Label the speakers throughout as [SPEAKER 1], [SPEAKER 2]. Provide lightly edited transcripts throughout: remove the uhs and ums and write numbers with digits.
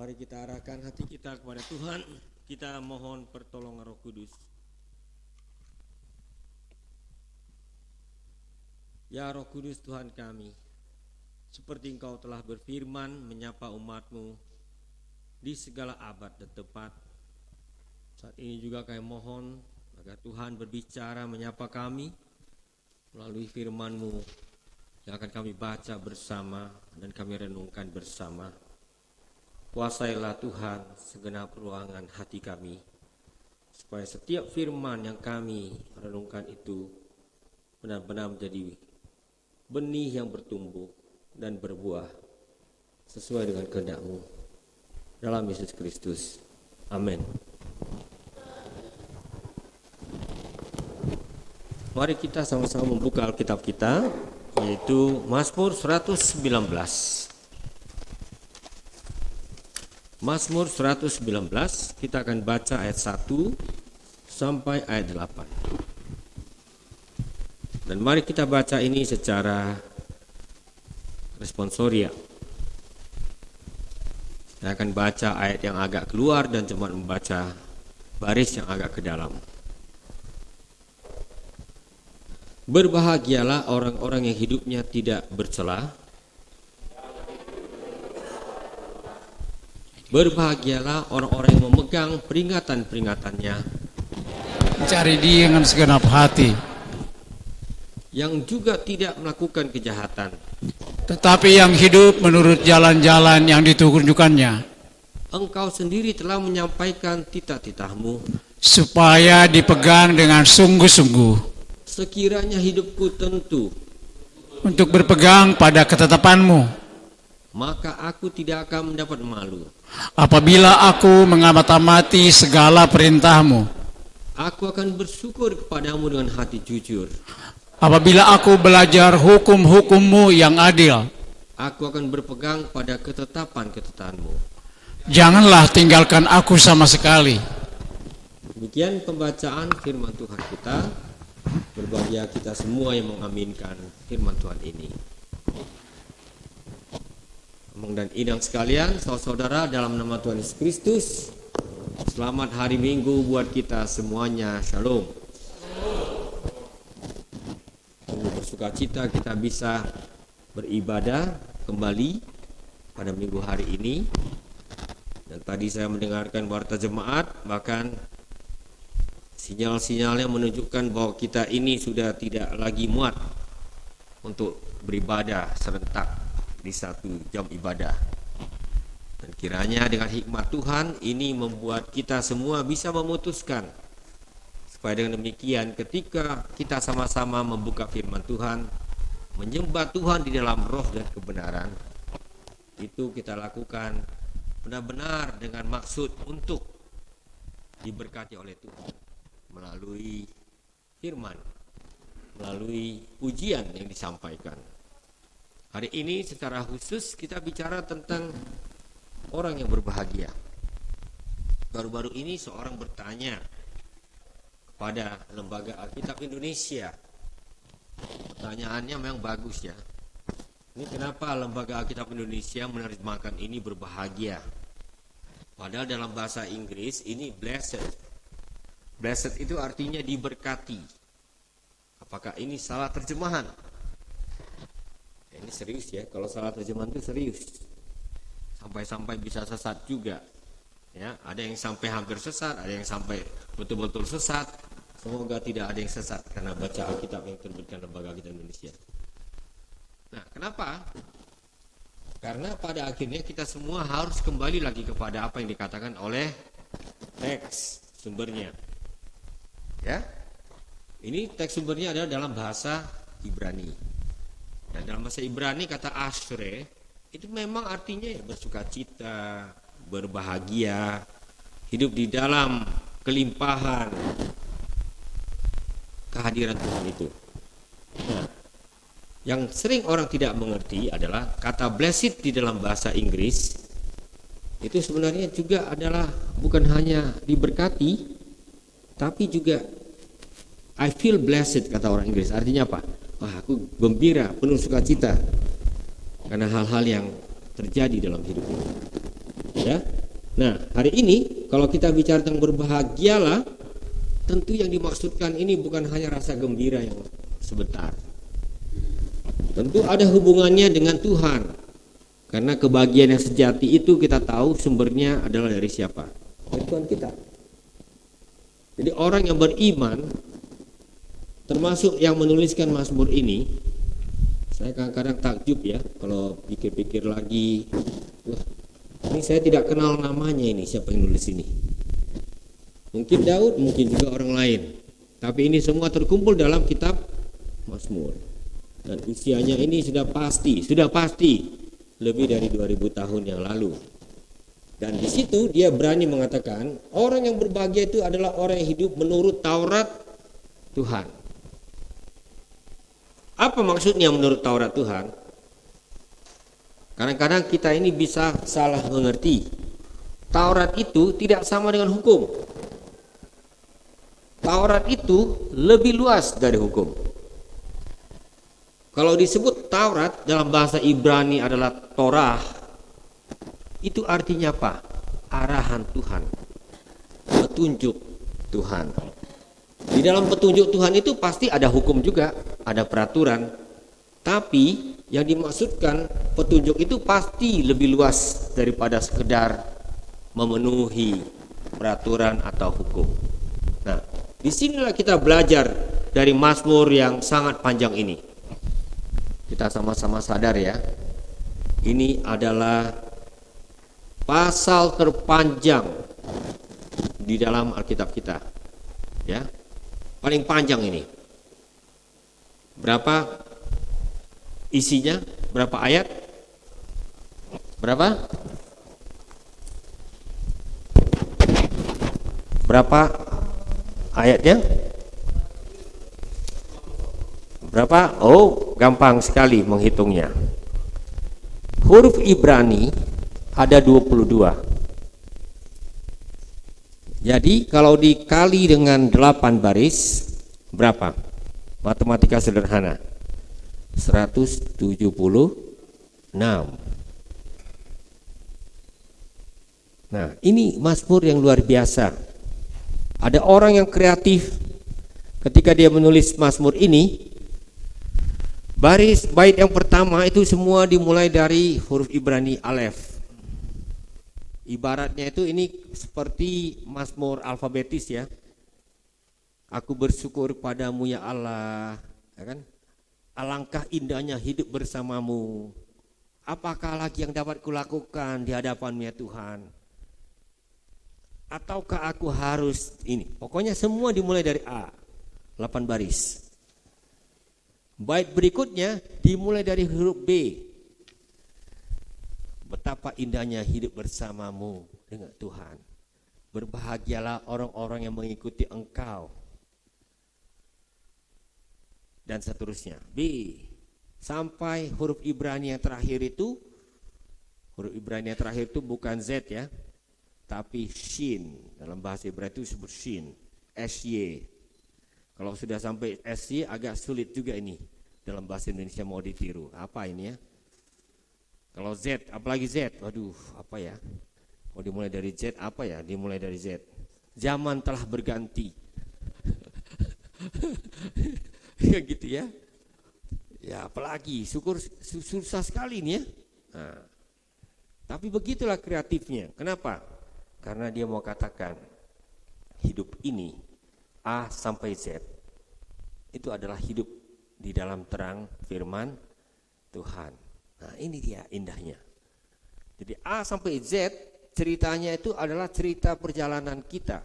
[SPEAKER 1] Mari kita arahkan hati kita kepada Tuhan. Kita mohon pertolongan Roh Kudus. Ya Roh Kudus Tuhan kami, seperti Engkau telah berfirman menyapa umat-Mu di segala abad dan tempat, saat ini juga kami mohon agar Tuhan berbicara menyapa kami melalui firman-Mu yang akan kami baca bersama dan kami renungkan bersama. Kuasailah Tuhan segenap ruangan hati kami, supaya setiap firman yang kami renungkan itu benar-benar menjadi benih yang bertumbuh dan berbuah sesuai dengan kehendak-Mu. Dalam Yesus Kristus. Amin. Mari kita sama-sama membuka Alkitab kita, yaitu Mazmur 119. Mazmur 119, kita akan baca ayat 1 sampai ayat 8. Dan mari kita baca ini secara responsoria. Saya akan baca ayat yang agak keluar dan cuma membaca baris yang agak ke dalam. Berbahagialah orang-orang yang hidupnya tidak bercela. Berbahagialah orang-orang yang memegang peringatan-peringatannya,
[SPEAKER 2] mencari Dia dengan segenap hati,
[SPEAKER 1] yang juga tidak melakukan kejahatan,
[SPEAKER 2] tetapi yang hidup menurut jalan-jalan yang ditunjukkannya.
[SPEAKER 1] Engkau sendiri telah menyampaikan titah-titah-Mu,
[SPEAKER 2] supaya dipegang dengan sungguh-sungguh.
[SPEAKER 1] Sekiranya hidupku tentu
[SPEAKER 2] untuk berpegang pada ketetapan-Mu,
[SPEAKER 1] maka aku tidak akan mendapat malu.
[SPEAKER 2] Apabila aku mengamati segala perintah-Mu,
[SPEAKER 1] aku akan bersyukur kepadamu dengan hati jujur.
[SPEAKER 2] Apabila aku belajar hukum-hukum-Mu yang adil,
[SPEAKER 1] aku akan berpegang pada ketetapan-ketetapan-Mu.
[SPEAKER 2] Janganlah tinggalkan aku sama sekali.
[SPEAKER 1] Demikian pembacaan firman Tuhan kita. Berbahagia kita semua yang mengaminkan firman Tuhan ini. Amang dan Idang sekalian, saudara-saudara dalam nama Tuhan Yesus Kristus, selamat hari Minggu buat kita semuanya. Shalom. Bersuka cita kita bisa beribadah kembali pada minggu hari ini. Dan tadi saya mendengarkan warta jemaat, bahkan sinyal-sinyalnya menunjukkan bahwa kita ini sudah tidak lagi muat untuk beribadah serentak di 1 jam ibadah. Dan kiranya dengan hikmat Tuhan ini membuat kita semua bisa memutuskan, supaya dengan demikian ketika kita sama-sama membuka firman Tuhan, menyembah Tuhan di dalam roh dan kebenaran, itu kita lakukan benar-benar dengan maksud untuk diberkati oleh Tuhan melalui firman, melalui pujian yang disampaikan. Hari ini secara khusus kita bicara tentang orang yang berbahagia. Baru-baru ini seorang bertanya kepada Lembaga Alkitab Indonesia. Pertanyaannya memang bagus ya. Ini kenapa Lembaga Alkitab Indonesia menerjemahkan ini berbahagia? Padahal dalam bahasa Inggris ini blessed. Blessed itu artinya diberkati. Apakah ini salah terjemahan? Ini serius ya, kalau salah terjemahan itu serius. Sampai-sampai bisa sesat juga. Ya, ada yang sampai hampir sesat, ada yang sampai betul-betul sesat. Semoga tidak ada yang sesat karena baca Alkitab yang terbitkan Lembaga Alkitab Indonesia. Nah, kenapa? Karena pada akhirnya kita semua harus kembali lagi kepada apa yang dikatakan oleh teks sumbernya. Ya. Ini teks sumbernya adalah dalam bahasa Ibrani. Dan dalam bahasa Ibrani kata Ashre itu memang artinya ya bersukacita, berbahagia, hidup di dalam kelimpahan kehadiran Tuhan itu. Nah, yang sering orang tidak mengerti adalah kata blessed di dalam bahasa Inggris itu sebenarnya juga adalah bukan hanya diberkati, tapi juga I feel blessed kata orang Inggris. Artinya apa? Wah, aku gembira, penuh sukacita karena hal-hal yang terjadi dalam hidup ini. Ya. Nah, hari ini kalau kita bicara tentang berbahagialah, tentu yang dimaksudkan ini bukan hanya rasa gembira yang sebentar. Tentu ada hubungannya dengan Tuhan. Karena kebahagiaan yang sejati itu kita tahu sumbernya adalah dari siapa? Dari Tuhan kita. Jadi orang yang beriman, termasuk yang menuliskan Mazmur ini, saya kadang-kadang takjub ya kalau pikir-pikir lagi, wah, ini saya tidak kenal namanya ini, siapa yang nulis ini. Mungkin Daud, mungkin juga orang lain. Tapi ini semua terkumpul dalam kitab Mazmur. Dan usianya ini sudah pasti lebih dari 2000 tahun yang lalu. Dan di situ dia berani mengatakan, orang yang berbahagia itu adalah orang yang hidup menurut Taurat Tuhan. Apa maksudnya menurut Taurat Tuhan? Kadang-kadang kita ini bisa salah mengerti. Taurat itu tidak sama dengan hukum. Taurat itu lebih luas dari hukum. Kalau disebut Taurat dalam bahasa Ibrani adalah Torah, itu artinya apa? Arahan Tuhan, petunjuk Tuhan. Di dalam petunjuk Tuhan itu pasti ada hukum juga, ada peraturan. Tapi yang dimaksudkan petunjuk itu pasti lebih luas daripada sekedar memenuhi peraturan atau hukum. Nah, disinilah kita belajar dari Mazmur yang sangat panjang ini. Kita sama-sama sadar ya, ini adalah pasal terpanjang di dalam Alkitab kita, ya, paling panjang ini. Berapa isinya? Berapa ayat? Berapa? Berapa ayatnya? Berapa? Oh, gampang sekali menghitungnya. Huruf Ibrani ada 22. Jadi kalau dikali dengan 8 baris, berapa? Matematika sederhana. 176. Nah, ini Mazmur yang luar biasa. Ada orang yang kreatif ketika dia menulis Mazmur ini. Baris bait yang pertama itu semua dimulai dari huruf Ibrani Alef. Ibaratnya itu ini seperti Mazmur alfabetis ya. Aku bersyukur padamu ya Allah, ya kan? Alangkah indahnya hidup bersamamu. Apakah lagi yang dapat kulakukan di hadapan-Mu ya Tuhan? Ataukah aku harus ini? Pokoknya semua dimulai dari A. 8 baris. Bait berikutnya dimulai dari huruf B. Betapa indahnya hidup bersamamu dengan Tuhan. Berbahagialah orang-orang yang mengikuti Engkau. Dan seterusnya. B. Sampai huruf Ibrani yang terakhir itu, huruf Ibrani yang terakhir itu bukan Z ya, tapi Shin. Dalam bahasa Ibrani itu disebut Shin, SY. Kalau sudah sampai SY agak sulit juga ini dalam bahasa Indonesia mau ditiru. Apa ini ya? Kalau Z, apalagi Z, waduh apa ya? Mau dimulai dari Z apa ya? Dimulai dari Z. Zaman telah berganti. Kayak gitu ya. Ya apalagi susah sekali ini ya. Nah, tapi begitulah kreatifnya. Kenapa? Karena dia mau katakan hidup ini A sampai Z itu adalah hidup di dalam terang firman Tuhan. Nah ini dia indahnya. Jadi A sampai Z ceritanya itu adalah cerita perjalanan kita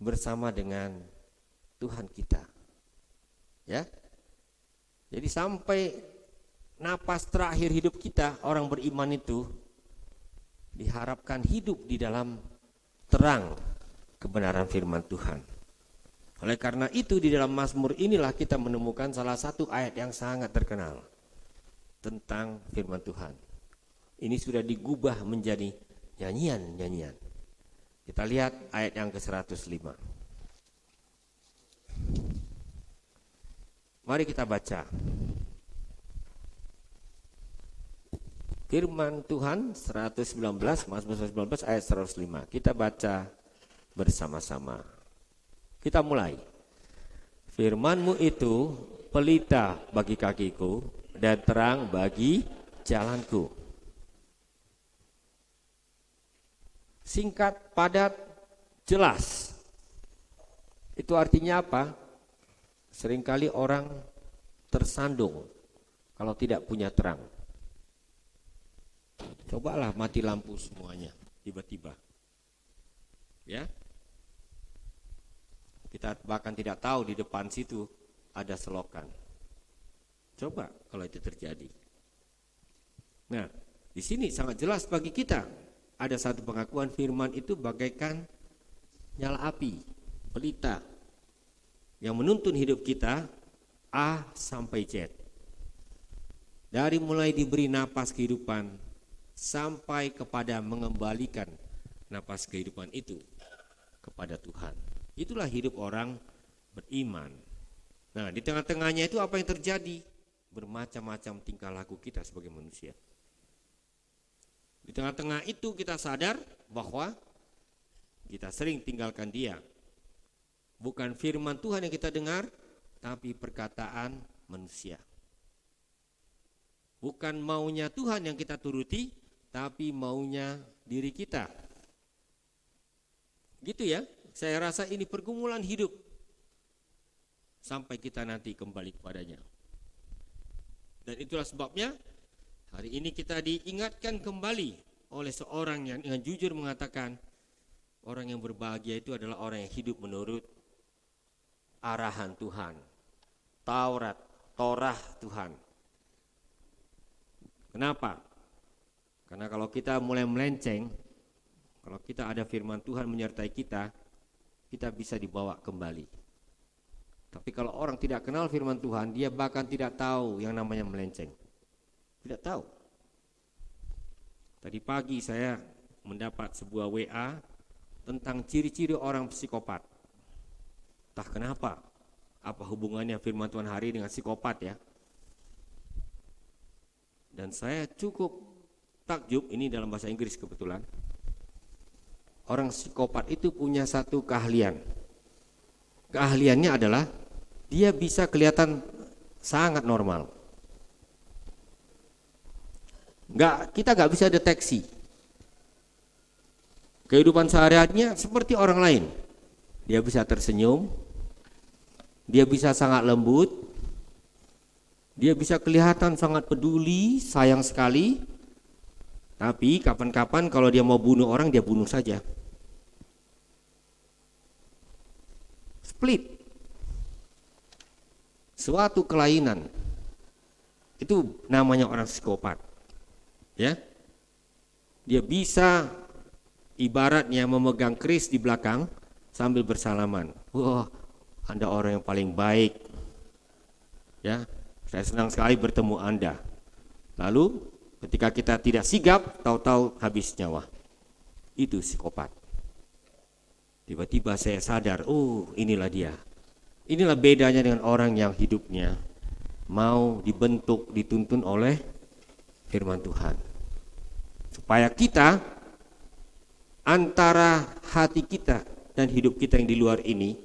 [SPEAKER 1] bersama dengan Tuhan kita. Ya. Jadi sampai napas terakhir hidup kita, orang beriman itu diharapkan hidup di dalam terang kebenaran firman Tuhan. Oleh karena itu di dalam Mazmur inilah kita menemukan salah satu ayat yang sangat terkenal tentang firman Tuhan. Ini sudah digubah menjadi nyanyian-nyanyian. Kita lihat ayat yang ke-105. Mari kita baca. Firman Tuhan 119, Mazmur 119 ayat 105. Kita baca bersama-sama. Kita mulai. Firman-Mu itu pelita bagi kakiku dan terang bagi jalanku. Singkat, padat, jelas. Itu artinya apa? Seringkali orang tersandung kalau tidak punya terang. Cobalah mati lampu semuanya tiba-tiba. Ya. Kita bahkan tidak tahu di depan situ ada selokan. Coba kalau itu terjadi. Nah, di sini sangat jelas bagi kita. Ada satu pengakuan firman itu bagaikan nyala api, pelita yang menuntun hidup kita A sampai Z. Dari mulai diberi napas kehidupan sampai kepada mengembalikan napas kehidupan itu kepada Tuhan. Itulah hidup orang beriman. Nah, di tengah-tengahnya itu apa yang terjadi? Bermacam-macam tingkah laku kita sebagai manusia. Di tengah-tengah itu kita sadar bahwa kita sering tinggalkan Dia. Bukan firman Tuhan yang kita dengar, tapi perkataan manusia. Bukan maunya Tuhan yang kita turuti, tapi maunya diri kita. Gitu ya, saya rasa ini pergumulan hidup sampai kita nanti kembali kepadanya. Dan itulah sebabnya hari ini kita diingatkan kembali oleh seorang yang dengan jujur mengatakan orang yang berbahagia itu adalah orang yang hidup menurut arahan Tuhan, Torah Tuhan. Kenapa? Karena kalau kita mulai melenceng, kalau kita ada firman Tuhan menyertai kita, kita bisa dibawa kembali. Tapi kalau orang tidak kenal firman Tuhan, dia bahkan tidak tahu yang namanya melenceng. Tidak tahu. Tadi pagi saya mendapat sebuah WA tentang ciri-ciri orang psikopat. Entah kenapa, apa hubungannya firman Tuhan hari dengan psikopat ya. Dan saya cukup takjub, ini dalam bahasa Inggris kebetulan. Orang psikopat itu punya satu keahlian. Keahliannya adalah dia bisa kelihatan sangat normal. Kita nggak bisa deteksi. Kehidupan sehari-harinya seperti orang lain. Dia bisa tersenyum, dia bisa sangat lembut, dia bisa kelihatan sangat peduli, sayang sekali. Tapi kapan-kapan kalau dia mau bunuh orang, dia bunuh saja. Split. Suatu kelainan. Itu namanya orang psikopat. Ya. Dia bisa ibaratnya memegang keris di belakang sambil bersalaman. Wah, Anda orang yang paling baik. Ya. Saya senang sekali bertemu Anda. Lalu ketika kita tidak sigap, tahu-tahu habis nyawa. Itu psikopat. Tiba-tiba saya sadar, oh inilah dia. Inilah bedanya dengan orang yang hidupnya mau dibentuk, dituntun oleh firman Tuhan. Supaya kita, antara hati kita dan hidup kita yang di luar ini,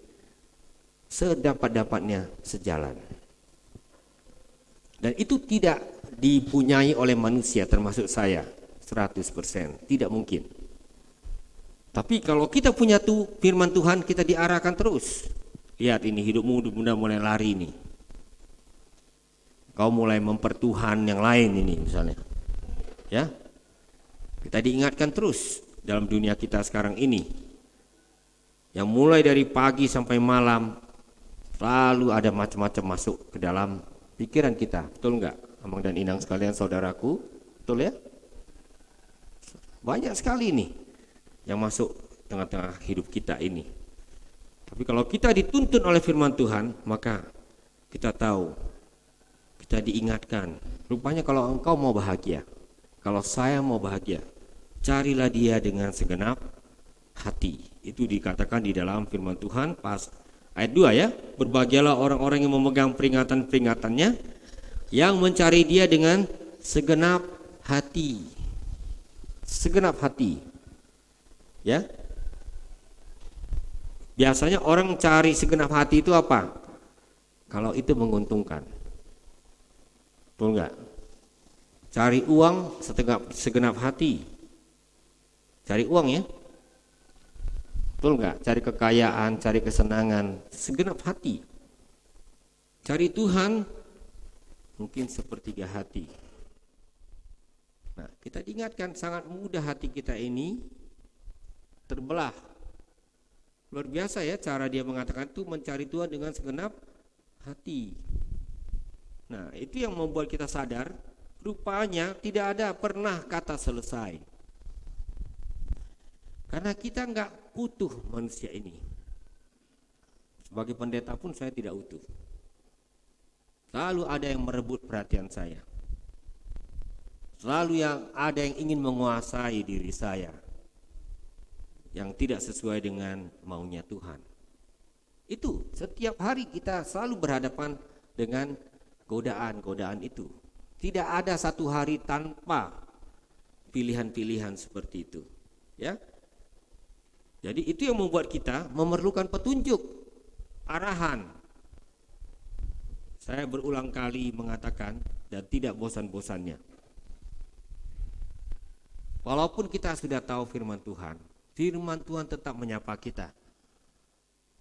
[SPEAKER 1] sedapat-dapatnya sejalan. Dan itu tidak dipunyai oleh manusia termasuk saya 100%, tidak mungkin. Tapi kalau kita punya firman Tuhan, kita diarahkan terus. Lihat ini hidupmu udah mulai lari nih. Kau mulai mempertuhan yang lain ini misalnya. Ya. Kita diingatkan terus dalam dunia kita sekarang ini. Yang mulai dari pagi sampai malam selalu ada macam-macam masuk ke dalam pikiran kita. Betul enggak? Amang dan Inang sekalian, saudaraku. Betul ya? Banyak sekali nih yang masuk tengah-tengah hidup kita ini. Tapi kalau kita dituntun oleh firman Tuhan, maka kita tahu, kita diingatkan. Rupanya kalau engkau mau bahagia, kalau saya mau bahagia, carilah Dia dengan segenap hati. Itu dikatakan di dalam firman Tuhan pas ayat 2 ya. Berbahagialah orang-orang yang memegang peringatan-peringatannya, yang mencari Dia dengan segenap hati, segenap hati. Ya. Biasanya orang cari segenap hati itu apa? Kalau itu menguntungkan. Betul enggak? Cari uang segenap hati. Cari uang ya. Betul enggak? Cari kekayaan, cari kesenangan, segenap hati. Cari Tuhan mungkin sepertiga hati. Nah, kita diingatkan sangat mudah hati kita ini terbelah. Luar biasa ya cara dia mengatakan itu mencari Tuhan dengan segenap hati. Nah, itu yang membuat kita sadar rupanya tidak ada pernah kata selesai. Karena kita enggak utuh manusia ini. Sebagai pendeta pun saya tidak utuh. Selalu ada yang merebut perhatian saya. Selalu ada yang ingin menguasai diri saya yang tidak sesuai dengan maunya Tuhan. Itu setiap hari kita selalu berhadapan dengan godaan-godaan itu. Tidak ada satu hari tanpa pilihan-pilihan seperti itu, ya. Jadi itu yang membuat kita memerlukan petunjuk, arahan. Saya berulang kali mengatakan dan tidak bosan-bosannya. Walaupun kita sudah tahu firman Tuhan tetap menyapa kita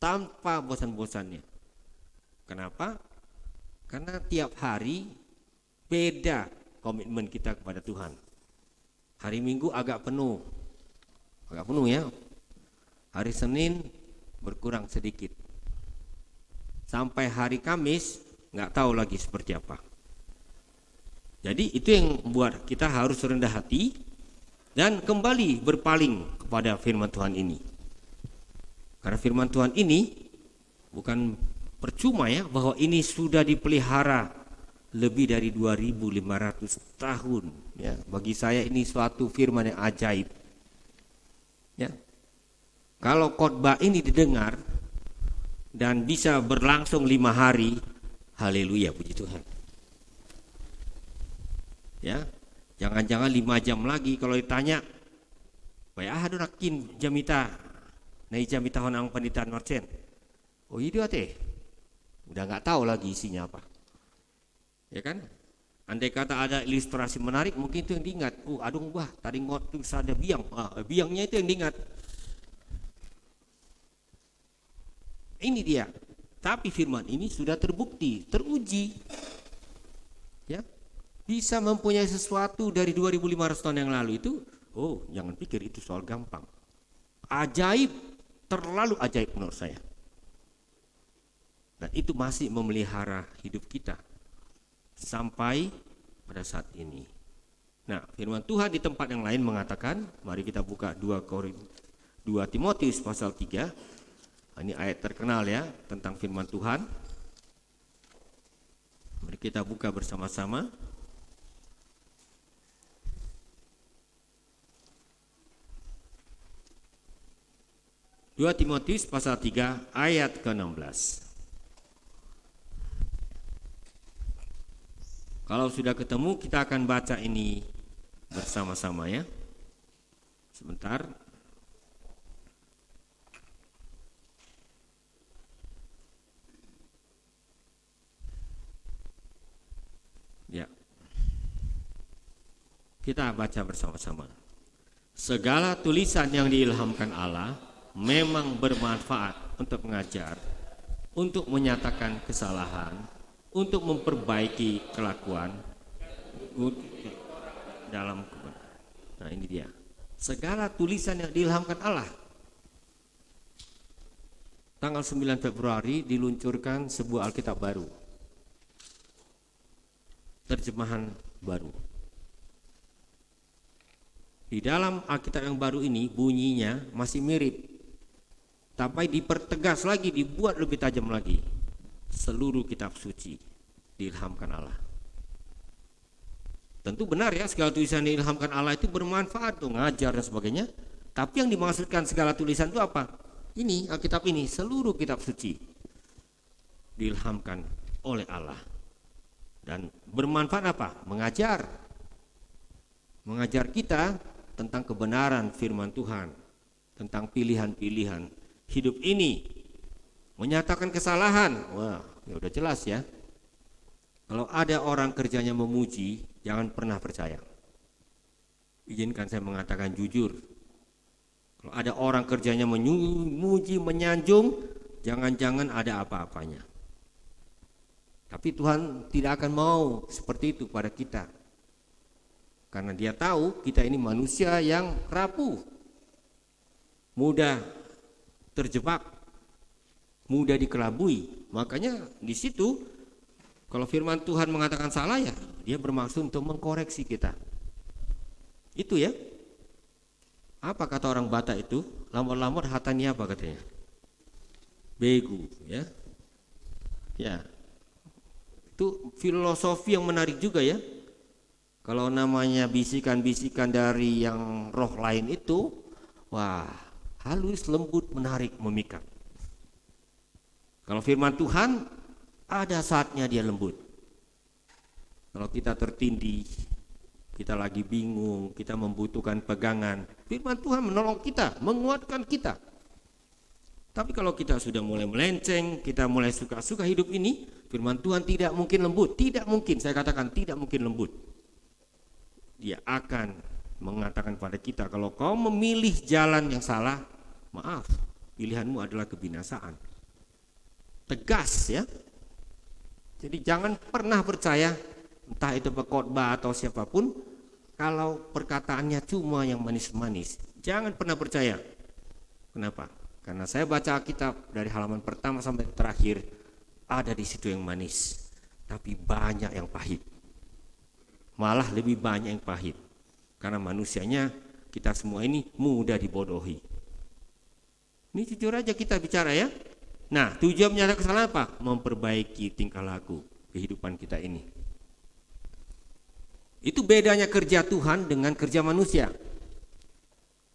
[SPEAKER 1] tanpa bosan-bosannya. Kenapa? Karena tiap hari beda komitmen kita kepada Tuhan. Hari Minggu agak penuh ya. Hari Senin berkurang sedikit. Sampai hari Kamis nggak tahu lagi seperti apa. Jadi itu yang membuat kita harus rendah hati dan kembali berpaling kepada firman Tuhan ini. Karena firman Tuhan ini bukan percuma ya, bahwa ini sudah dipelihara lebih dari 2.500 tahun ya. Bagi saya ini suatu firman yang ajaib. Ya. Kalau khotbah ini didengar dan bisa berlangsung 5 hari, haleluya, puji Tuhan. Ya, jangan-jangan 5 jam lagi kalau ditanya, "Baya ada rakin jamita, nai jamita honang penditaan marcen." Oh itu ate, udah nggak tahu lagi isinya apa, ya kan? Andai kata ada ilustrasi menarik, mungkin itu yang diingat. Adung bah, tadi ngot tuh ada biang, biangnya itu yang diingat. Ini dia. Tapi firman ini sudah terbukti, teruji. Ya. Bisa mempunyai sesuatu dari 2.500 tahun yang lalu itu, jangan pikir itu soal gampang. Ajaib, terlalu ajaib menurut saya. Dan itu masih memelihara hidup kita sampai pada saat ini. Nah, firman Tuhan di tempat yang lain mengatakan, mari kita buka 2 Timotius pasal 3. Ini ayat terkenal ya tentang firman Tuhan. Mari kita buka bersama-sama. Dua Timotius pasal 3 ayat ke-16. Kalau sudah ketemu kita akan baca ini bersama-sama ya. Sebentar. Ya. Kita baca bersama-sama. Segala tulisan yang diilhamkan Allah memang bermanfaat untuk mengajar, untuk menyatakan kesalahan, untuk memperbaiki kelakuan dalam kebenaran. Nah, ini dia. Segala tulisan yang diilhamkan Allah. Tanggal 9 Februari diluncurkan sebuah Alkitab baru. Terjemahan baru. Di dalam Alkitab yang baru ini bunyinya masih mirip, tapi dipertegas lagi, dibuat lebih tajam lagi. Seluruh kitab suci diilhamkan Allah. Tentu benar ya, segala tulisan yang diilhamkan Allah itu bermanfaat untuk ngajar dan sebagainya. Tapi yang dimaksudkan segala tulisan itu apa? Ini Alkitab ini, seluruh kitab suci diilhamkan oleh Allah. Dan bermanfaat apa? Mengajar, mengajar kita tentang kebenaran firman Tuhan, tentang pilihan-pilihan hidup ini, menyatakan kesalahan. Wah, ya udah jelas ya. Kalau ada orang kerjanya memuji, jangan pernah percaya. Izinkan saya mengatakan jujur. Kalau ada orang kerjanya memuji, menyanjung, jangan-jangan ada apa-apanya. Tapi Tuhan tidak akan mau seperti itu pada kita. Karena Dia tahu kita ini manusia yang rapuh, mudah terjebak, mudah dikelabui. Makanya di situ kalau firman Tuhan mengatakan salah, ya Dia bermaksud untuk mengkoreksi kita. Itu ya. Apa kata orang Batak itu? Lamor-lamor hatanya apa katanya? Begu, ya. Ya. Itu filosofi yang menarik juga ya. Kalau namanya bisikan-bisikan dari yang roh lain itu, wah, halus, lembut, menarik, memikat. Kalau firman Tuhan, ada saatnya dia lembut. Kalau kita tertindih, kita lagi bingung, kita membutuhkan pegangan, firman Tuhan menolong kita, menguatkan kita. Tapi kalau kita sudah mulai melenceng, kita mulai suka-suka hidup ini, firman Tuhan tidak mungkin lembut, tidak mungkin, saya katakan tidak mungkin lembut. Dia akan mengatakan pada kita, kalau kau memilih jalan yang salah, maaf, pilihanmu adalah kebinasaan. Tegas ya. Jadi jangan pernah percaya, entah itu pengkhotbah atau siapapun, kalau perkataannya cuma yang manis-manis. Jangan pernah percaya. Kenapa? Karena saya baca kitab dari halaman pertama sampai terakhir, ada di situ yang manis, tapi banyak yang pahit. Malah lebih banyak yang pahit. Karena manusianya, kita semua ini mudah dibodohi. Ini jujur aja kita bicara ya. Nah, tujuan menyatakan kesalahan apa? Memperbaiki tingkah laku kehidupan kita ini. Itu bedanya kerja Tuhan dengan kerja manusia.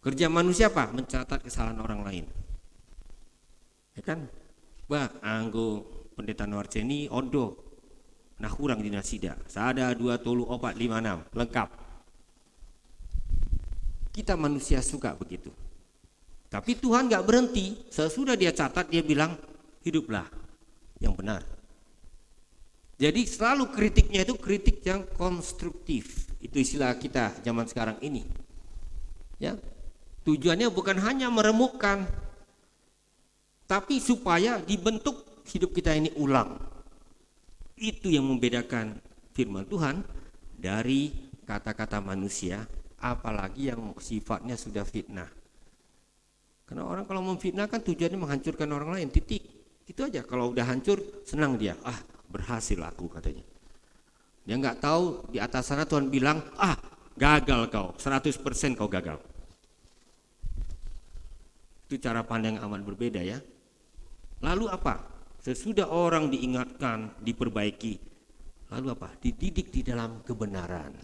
[SPEAKER 1] Kerja manusia apa? Mencatat kesalahan orang lain. Ya kan? Bah, anggo pendeta Nuarceni odo. Nah kurang di nasida. Sada 2 tolu 4 5 6 lengkap. Kita manusia suka begitu. Tapi Tuhan gak berhenti. Sesudah dia catat, dia bilang hiduplah yang benar. Jadi selalu kritiknya itu kritik yang konstruktif. Itu istilah kita zaman sekarang ini. Ya, tujuannya bukan hanya meremukkan, tapi supaya dibentuk hidup kita ini ulang. Itu yang membedakan firman Tuhan dari kata-kata manusia, apalagi yang sifatnya sudah fitnah. Karena orang kalau memfitnah kan tujuannya menghancurkan orang lain, titik. Itu aja, kalau udah hancur senang dia, berhasil aku katanya. Dia nggak tahu di atas sana Tuhan bilang, gagal kau, 100% kau gagal. Itu cara pandang yang amat berbeda ya. Lalu apa? Sesudah orang diingatkan, diperbaiki, lalu apa? Dididik di dalam kebenaran.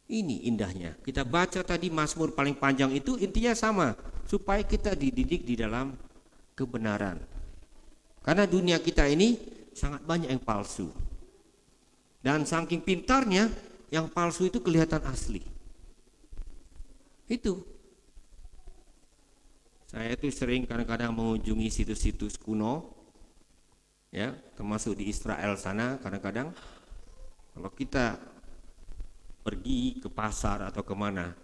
[SPEAKER 1] Ini indahnya. Kita baca tadi Mazmur paling panjang itu intinya sama, supaya kita dididik di dalam kebenaran. Karena dunia kita ini sangat banyak yang palsu. Dan saking pintarnya, yang palsu itu kelihatan asli. Itu. Saya itu sering kadang-kadang mengunjungi situs-situs kuno, ya, termasuk di Israel sana. Kadang-kadang kalau kita pergi ke pasar atau kemana,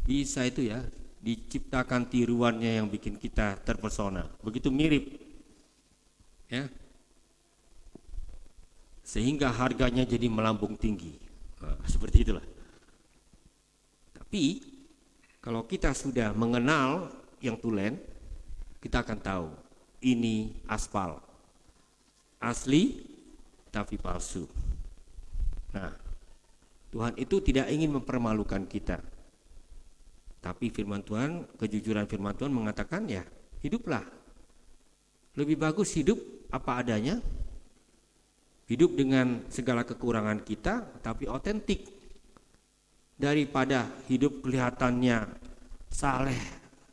[SPEAKER 1] bisa itu ya, diciptakan tiruannya yang bikin kita terpesona, begitu mirip, ya, sehingga harganya jadi melambung tinggi. Seperti itulah. Tapi kalau kita sudah mengenal yang tulen, kita akan tahu ini aspal asli tapi palsu. Nah, Tuhan itu tidak ingin mempermalukan kita. Tapi firman Tuhan, kejujuran firman Tuhan mengatakan ya, hiduplah. Lebih bagus hidup apa adanya. Hidup dengan segala kekurangan kita tapi otentik, daripada hidup kelihatannya saleh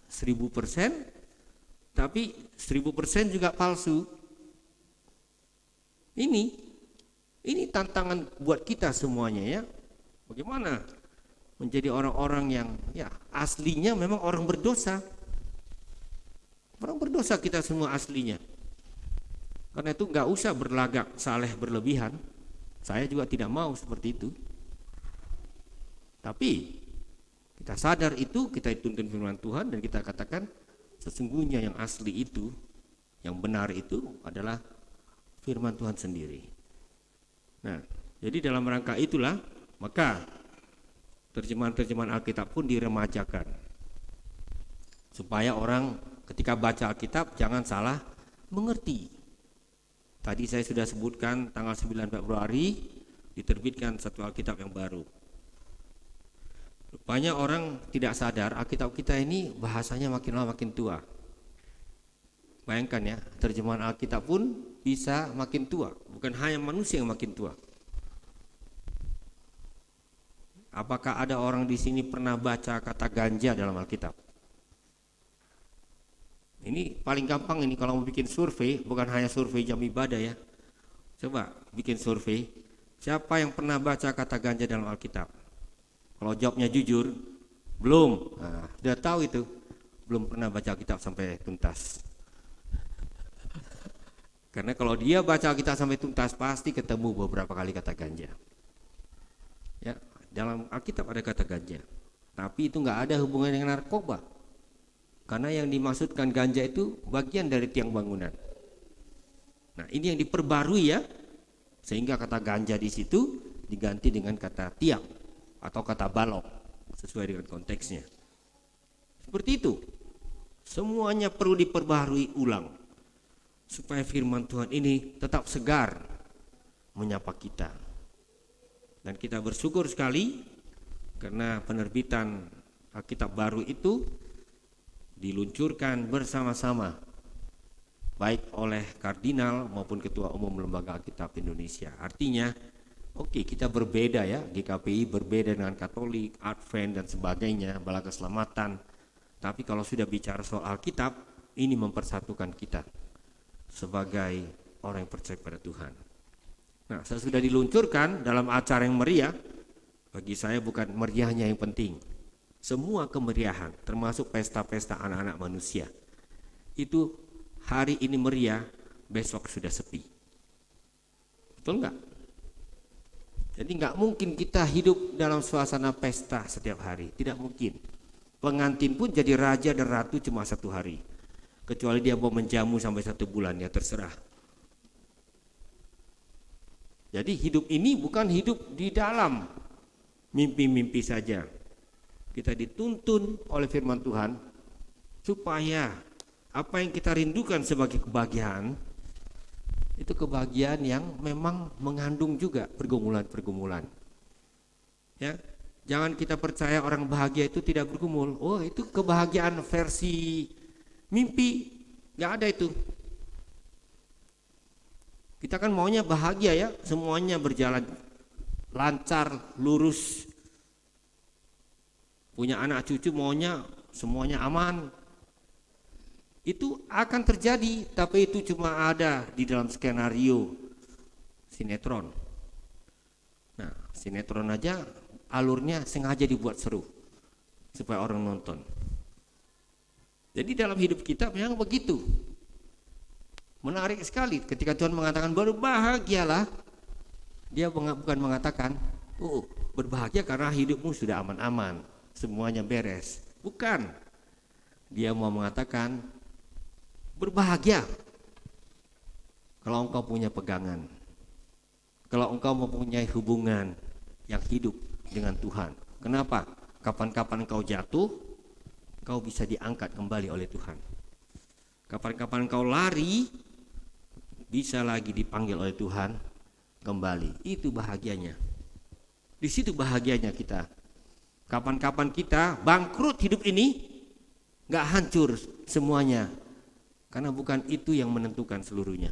[SPEAKER 1] 1000% tapi 1000% juga palsu. Ini tantangan buat kita semuanya ya. Bagaimana menjadi orang-orang yang ya aslinya memang orang berdosa. Orang berdosa kita semua aslinya. Karena itu nggak usah berlagak saleh berlebihan. Saya juga tidak mau seperti itu. Tapi kita sadar itu, kita tuntun firman Tuhan dan kita katakan sesungguhnya yang asli itu, yang benar itu adalah firman Tuhan sendiri. Nah, jadi dalam rangka itulah maka terjemahan-terjemahan Alkitab pun diremajakan supaya orang ketika baca Alkitab jangan salah mengerti. Tadi saya sudah sebutkan tanggal 9 Februari diterbitkan satu Alkitab yang baru. Rupanya orang tidak sadar Alkitab kita ini bahasanya makin lama makin tua. Bayangkan ya, terjemahan Alkitab pun bisa makin tua, bukan hanya manusia yang makin tua. Apakah ada orang di sini pernah baca kata ganja dalam Alkitab? Ini paling gampang ini kalau mau bikin survei, bukan hanya survei jam ibadah ya. Coba bikin survei, siapa yang pernah baca kata ganja dalam Alkitab? Kalau jawabnya jujur, belum. Nah, sudah tahu itu, belum pernah baca Alkitab sampai tuntas. Karena kalau dia baca Alkitab sampai tuntas, pasti ketemu beberapa kali kata ganja. Ya. Dalam Alkitab ada kata ganja, tapi itu nggak ada hubungannya dengan narkoba. Karena yang dimaksudkan ganja itu bagian dari tiang bangunan. Nah, ini yang diperbarui ya, sehingga kata ganja di situ diganti dengan kata tiang atau kata balok sesuai dengan konteksnya. Seperti itu. Semuanya perlu diperbarui ulang supaya firman Tuhan ini tetap segar menyapa kita. Dan kita bersyukur sekali karena penerbitan Alkitab baru itu diluncurkan bersama-sama baik oleh kardinal maupun ketua umum Lembaga Alkitab Indonesia. Artinya, oke, kita berbeda ya, GKPI berbeda dengan Katolik, Advent dan sebagainya, Bala Keselamatan. Tapi kalau sudah bicara soal Alkitab, ini mempersatukan kita sebagai orang yang percaya pada Tuhan. Nah, sesudah diluncurkan dalam acara yang meriah, bagi saya bukan meriahnya yang penting. Semua kemeriahan, termasuk pesta-pesta anak-anak manusia, itu hari ini meriah, besok sudah sepi. Betul nggak? Jadi nggak mungkin kita hidup dalam suasana pesta setiap hari, tidak mungkin. Pengantin pun jadi raja dan ratu cuma satu hari, kecuali dia mau menjamu sampai 1 bulan, ya terserah. Jadi hidup ini bukan hidup di dalam mimpi-mimpi saja. Kita dituntun oleh firman Tuhan supaya apa yang kita rindukan sebagai kebahagiaan itu kebahagiaan yang memang mengandung juga pergumulan-pergumulan. Ya, jangan kita percaya orang bahagia itu tidak bergumul. Oh, itu kebahagiaan versi mimpi, nggak ada itu. Kita kan maunya bahagia ya, semuanya berjalan lancar, lurus. Punya anak cucu maunya semuanya aman. Itu akan terjadi, tapi itu cuma ada di dalam skenario sinetron. Nah, sinetron aja alurnya sengaja dibuat seru supaya orang nonton. Jadi dalam hidup kita memang begitu. Menarik sekali ketika Tuhan mengatakan berbahagialah. Dia bukan mengatakan, oh berbahagia karena hidupmu sudah aman-aman, semuanya beres. Bukan. Dia mau mengatakan berbahagia kalau engkau punya pegangan, kalau engkau mempunyai hubungan yang hidup dengan Tuhan. Kenapa? Kapan-kapan engkau jatuh, engkau bisa diangkat kembali oleh Tuhan. Kapan-kapan engkau lari, bisa lagi dipanggil oleh Tuhan kembali. Itu bahagianya. Di situ bahagianya kita. Kapan-kapan kita bangkrut hidup ini, nggak hancur semuanya, karena bukan itu yang menentukan seluruhnya.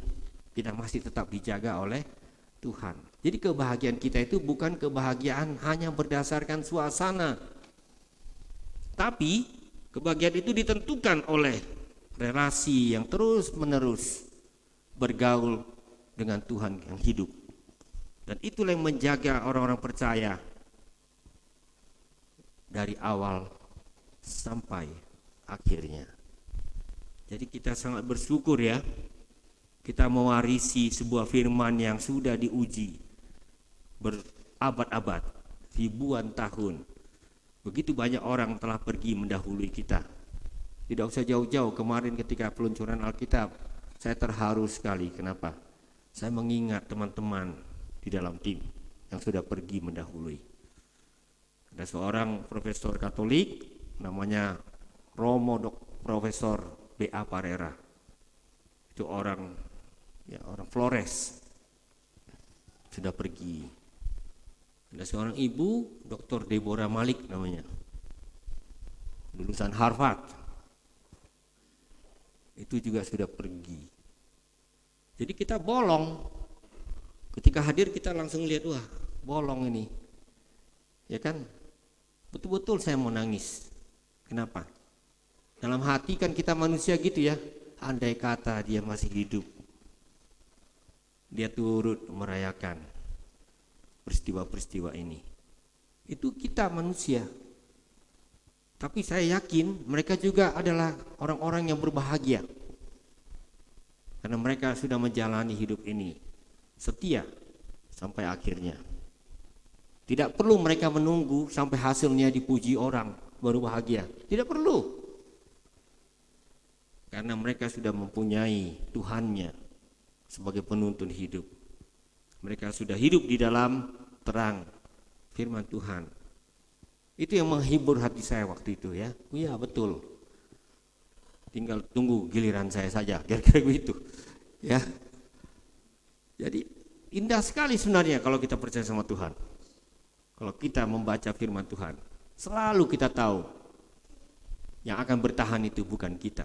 [SPEAKER 1] Kita masih tetap dijaga oleh Tuhan. Jadi kebahagiaan kita itu bukan kebahagiaan hanya berdasarkan suasana, tapi kebahagiaan itu ditentukan oleh relasi yang terus-menerus bergaul dengan Tuhan yang hidup. Dan itulah yang menjaga orang-orang percaya dari awal sampai akhirnya. Jadi kita sangat bersyukur ya, kita mewarisi sebuah firman yang sudah diuji berabad-abad, ribuan tahun. Begitu banyak orang telah pergi mendahului kita. Tidak usah jauh-jauh, kemarin ketika peluncuran Alkitab, saya terharu sekali. Kenapa? Saya mengingat teman-teman di dalam tim yang sudah pergi mendahului. Ada seorang profesor Katolik, namanya Romo Profesor B.A. Parera. Itu orang Flores, sudah pergi. Ada seorang ibu, Dr. Deborah Malik namanya, lulusan Harvard, itu juga sudah pergi. Jadi kita bolong. Ketika hadir kita langsung lihat, wah bolong ini, ya kan? Betul-betul saya mau nangis. Kenapa? Dalam hati kan kita manusia gitu ya. Andai kata dia masih hidup, dia turut merayakan peristiwa-peristiwa ini. Itu kita manusia. Tapi saya yakin mereka juga adalah orang-orang yang berbahagia. Karena mereka sudah menjalani hidup ini setia sampai akhirnya. Tidak perlu mereka menunggu sampai hasilnya dipuji orang baru bahagia. Tidak perlu. Karena mereka sudah mempunyai Tuhannya sebagai penuntun hidup. Mereka sudah hidup di dalam terang firman Tuhan. Itu yang menghibur hati saya waktu itu ya. Iya betul. Tinggal tunggu giliran saya saja, kira-kira begitu. Ya. Jadi indah sekali sebenarnya kalau kita percaya sama Tuhan. Kalau kita membaca firman Tuhan, selalu kita tahu yang akan bertahan itu bukan kita.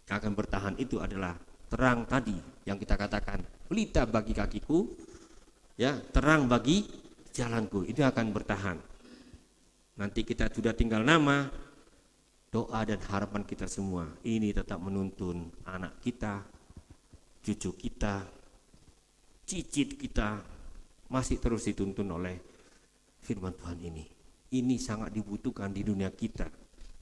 [SPEAKER 1] Yang akan bertahan itu adalah terang tadi yang kita katakan, pelita bagi kakiku, ya, terang bagi jalanku. Itu akan bertahan. Nanti kita sudah tinggal nama, doa dan harapan kita semua ini tetap menuntun anak kita, cucu kita, cicit kita, masih terus dituntun oleh firman Tuhan ini. Ini sangat dibutuhkan di dunia kita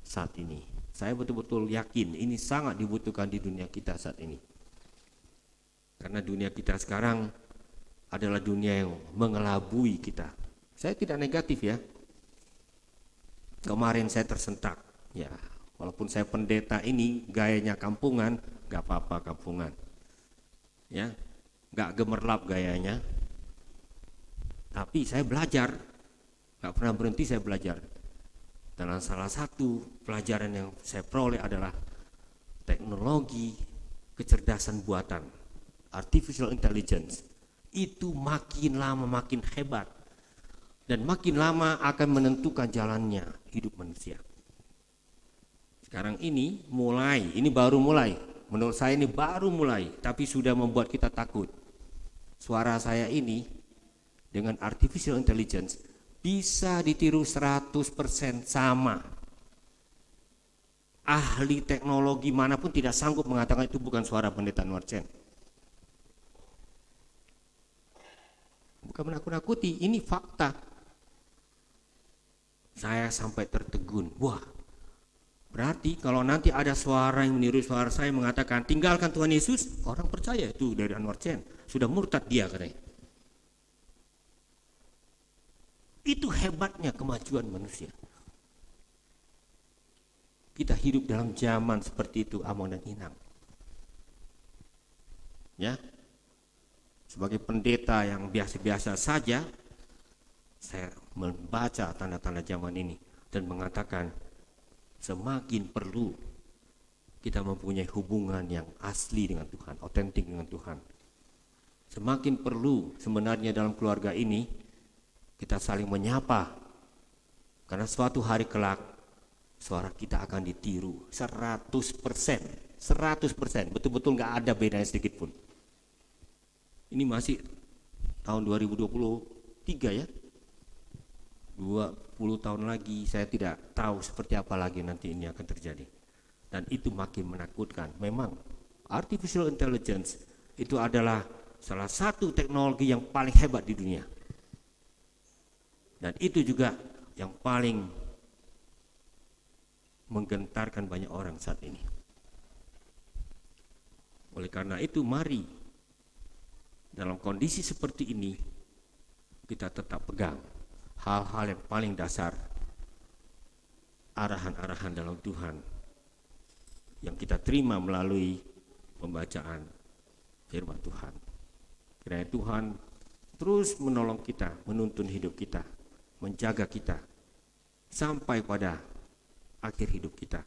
[SPEAKER 1] saat ini. Saya betul-betul yakin ini sangat dibutuhkan di dunia kita saat ini. Karena dunia kita sekarang adalah dunia yang mengelabui kita. Saya tidak negatif ya. Kemarin saya tersentak. Ya, walaupun saya pendeta ini gayanya kampungan, gak apa-apa kampungan. Ya, gak gemerlap gayanya. Tapi saya belajar, gak pernah berhenti saya belajar. Dan salah satu pelajaran yang saya peroleh adalah teknologi kecerdasan buatan, artificial intelligence. Itu makin lama makin hebat. Dan makin lama akan menentukan jalannya hidup manusia. Sekarang ini baru mulai. Menurut saya ini baru mulai, tapi sudah membuat kita takut. Suara saya ini dengan artificial intelligence bisa ditiru 100% sama. Ahli teknologi manapun tidak sanggup mengatakan itu bukan suara pendeta Anwar Chen. Bukan menakut-nakuti, ini fakta. Saya sampai tertegun. Wah, berarti kalau nanti ada suara yang meniru suara saya mengatakan tinggalkan Tuhan Yesus, orang percaya itu dari Anwar Chen. Sudah murtad dia katanya. Itu hebatnya kemajuan manusia. Kita hidup dalam zaman seperti itu, Amon dan Inang. Ya. Sebagai pendeta yang biasa-biasa saja, saya membaca tanda-tanda zaman ini dan mengatakan semakin perlu kita mempunyai hubungan yang asli dengan Tuhan, otentik dengan Tuhan. Semakin perlu sebenarnya dalam keluarga ini kita saling menyapa, karena suatu hari kelak suara kita akan ditiru 100%, betul-betul nggak ada bedanya sedikit pun. Ini masih tahun 2023 ya, 20 tahun lagi saya tidak tahu seperti apa lagi nanti ini akan terjadi. Dan itu makin menakutkan. Memang artificial intelligence itu adalah salah satu teknologi yang paling hebat di dunia. Dan itu juga yang paling menggentarkan banyak orang saat ini. Oleh karena itu, mari dalam kondisi seperti ini kita tetap pegang hal-hal yang paling dasar, arahan-arahan dalam Tuhan yang kita terima melalui pembacaan firman Tuhan. Kiranya Tuhan terus menolong kita, menuntun hidup kita, menjaga kita sampai pada akhir hidup kita.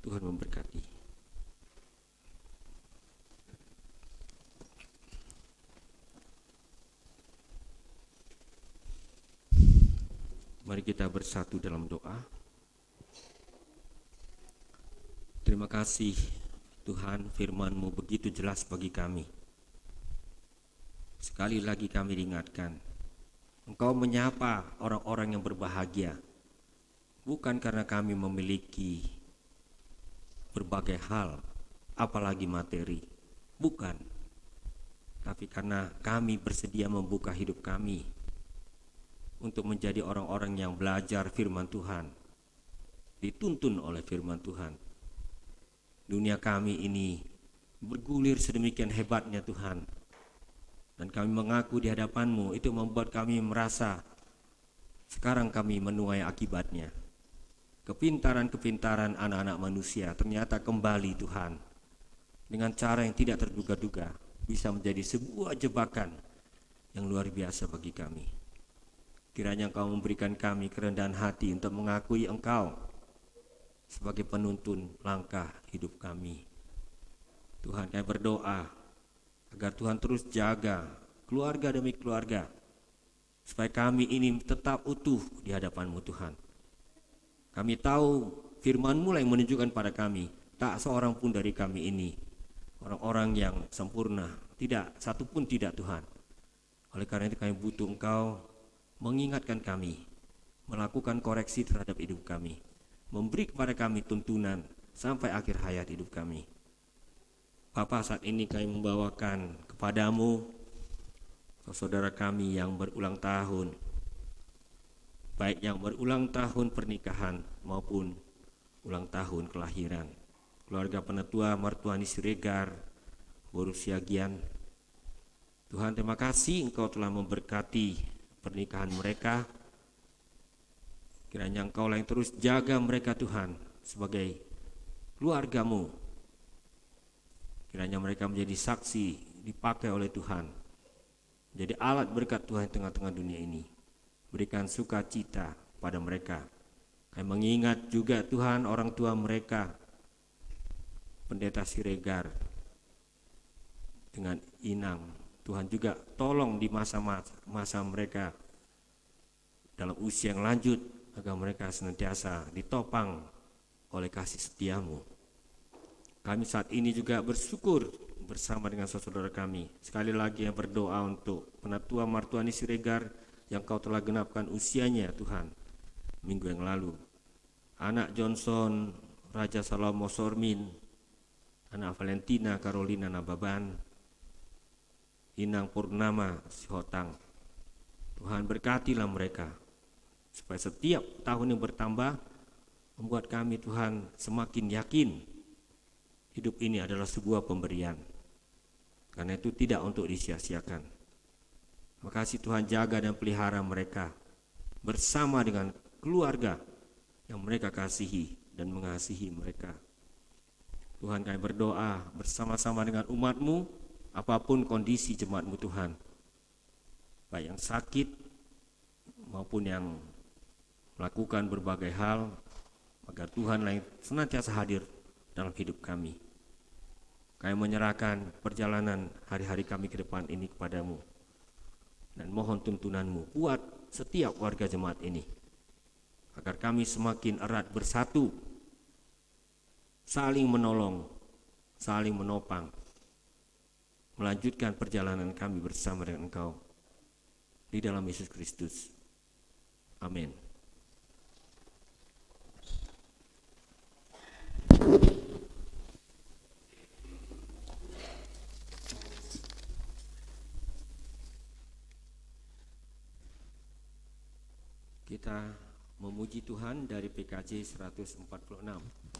[SPEAKER 1] Tuhan memberkati. Mari kita bersatu dalam doa. Terima kasih Tuhan, firman-Mu begitu jelas bagi kami. Sekali lagi kami diingatkan, Engkau menyapa orang-orang yang berbahagia, bukan karena kami memiliki berbagai hal, apalagi materi, bukan. Tapi karena kami bersedia membuka hidup kami untuk menjadi orang-orang yang belajar firman Tuhan, dituntun oleh firman Tuhan. Dunia kami ini bergulir sedemikian hebatnya Tuhan, dan kami mengaku di hadapan-Mu, itu membuat kami merasa sekarang kami menuai akibatnya. Kepintaran-kepintaran anak-anak manusia ternyata kembali Tuhan, dengan cara yang tidak terduga-duga, bisa menjadi sebuah jebakan yang luar biasa bagi kami. Kiranya Engkau memberikan kami kerendahan hati untuk mengakui Engkau sebagai penuntun langkah hidup kami. Tuhan, kami berdoa agar Tuhan terus jaga keluarga demi keluarga, supaya kami ini tetap utuh di hadapan-Mu Tuhan. Kami tahu firman-Mu yang menunjukkan pada kami, tak seorang pun dari kami ini orang-orang yang sempurna, tidak, satu pun tidak Tuhan. Oleh karena itu kami butuh Engkau mengingatkan kami, melakukan koreksi terhadap hidup kami, memberi kepada kami tuntunan sampai akhir hayat hidup kami. Bapa, saat ini kami membawakan kepadamu saudara kami yang berulang tahun, baik yang berulang tahun pernikahan maupun ulang tahun kelahiran. Keluarga Penatua Martuani Siregar, Boru Siagian, Tuhan, terima kasih Engkau telah memberkati pernikahan mereka. Kiranya Engkau yang terus jaga mereka Tuhan sebagai keluarga-Mu. Kiranya mereka menjadi saksi, dipakai oleh Tuhan, menjadi alat berkat Tuhan di tengah-tengah dunia ini. Berikan sukacita pada mereka. Kami mengingat juga Tuhan orang tua mereka, Pendeta Siregar dengan Inang. Tuhan juga tolong di masa mereka dalam usia yang lanjut, agar mereka senantiasa ditopang oleh kasih setia-Mu. Kami saat ini juga bersyukur bersama dengan saudara kami. Sekali lagi yang berdoa untuk Penatua Martuani Siregar yang Kau telah genapkan usianya Tuhan minggu yang lalu. Anak Johnson Raja Salomo Sormin, anak Valentina Carolina Nababan, Inang Purnama Sihotang. Tuhan, berkatilah mereka, supaya setiap tahun yang bertambah membuat kami Tuhan semakin yakin hidup ini adalah sebuah pemberian, karena itu tidak untuk disia-siakan. Terima kasih Tuhan, jaga dan pelihara mereka bersama dengan keluarga yang mereka kasihi dan mengasihi mereka. Tuhan, kami berdoa bersama-sama dengan umat-Mu, apapun kondisi jemaat-Mu Tuhan, baik yang sakit maupun yang melakukan berbagai hal, agar Tuhan yang senantiasa hadir dalam hidup kami. Kami menyerahkan perjalanan hari-hari kami ke depan ini kepadamu, dan mohon tuntunan-Mu buat setiap warga jemaat ini, agar kami semakin erat bersatu, saling menolong, saling menopang, melanjutkan perjalanan kami bersama dengan Engkau di dalam Yesus Kristus. Amin. Kita kita memuji Tuhan dari PKJ 146.